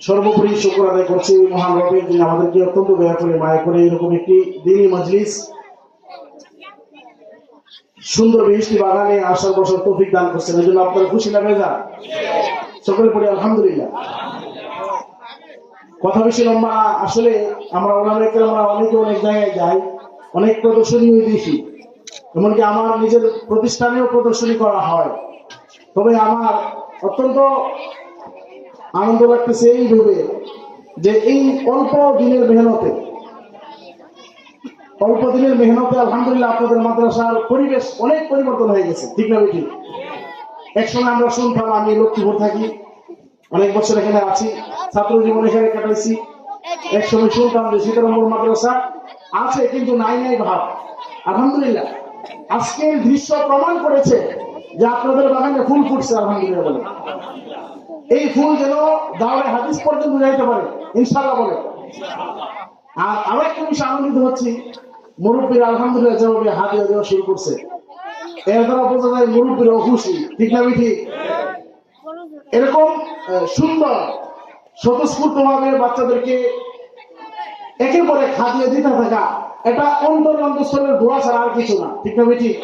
সর্বোপরি শুকর আদায় করছি মহান রবের, যিনি আমাদেরকে অত্যন্ত দয়া করে মায়া করে এরকম একটি দিনী মজলিস সুন্দর বৃষ্টি বাগানে আসার বছর তৌফিক দান করছেন। এই জন্য আপনারা খুশি না বেজার? সকলে পড়ি আলহামদুলিল্লাহ। কথা বেশি লম্বা। আসলে আমরা অনেকে অনেক জায়গায় যাই, অনেক প্রদর্শনী দেখি, এমনকি আমার নিজের প্রতিষ্ঠানেও প্রদর্শনী করা হয়। তবে আমার অত্যন্ত আনন্দ লাগতেছে এই ভেবে যে এই অল্প দিনের মেহনতে আলহামদুলিল্লাহ আপনাদের মাদ্রাসার পরিবেশ অনেক পরিবর্তন হয়ে গেছে। ঠিক না ঠিক? একসময় আমরা শুনতাম, আমি লক্ষ্মীপুর থাকি, অনেক বছর এখানে আছি, ছাত্র জীবন এখানে কাটাইছি। একসময় শুনতাম যে সীতারামপুর মাদ্রাসা আছে কিন্তু নাই ভাব। আলহামদুলিল্লাহ আজকের দৃশ্য প্রমাণ করেছে যে আপনাদের বাগানে ফুল ফুটছে। আলহামদুলিল্লাহ বলে এই ফুল যেন দাওয়ায়ে হাদিস পর্যন্ত যাইতে পারে ইনশাআল্লাহ বলে। আর আরো একটা বিষয় আনন্দিত হচ্ছি, মুরব্বীরা আলহামদুলিল্লাহ যেভাবে হাদিয়া দেওয়া শুরু করছে, এর দ্বারা বোঝা যায় মুরব্বীরাও খুশি। ঠিক না ঠিক? এরকম সুন্দর স্বতঃস্ফূর্ত ভাবে বাচ্চাদেরকে একের পর এক হাদিয়া দিতে থাকা, এটা অন্তরস্থলের দোয়া ছাড়া আর কিছু না। ঠিক না ঠিক?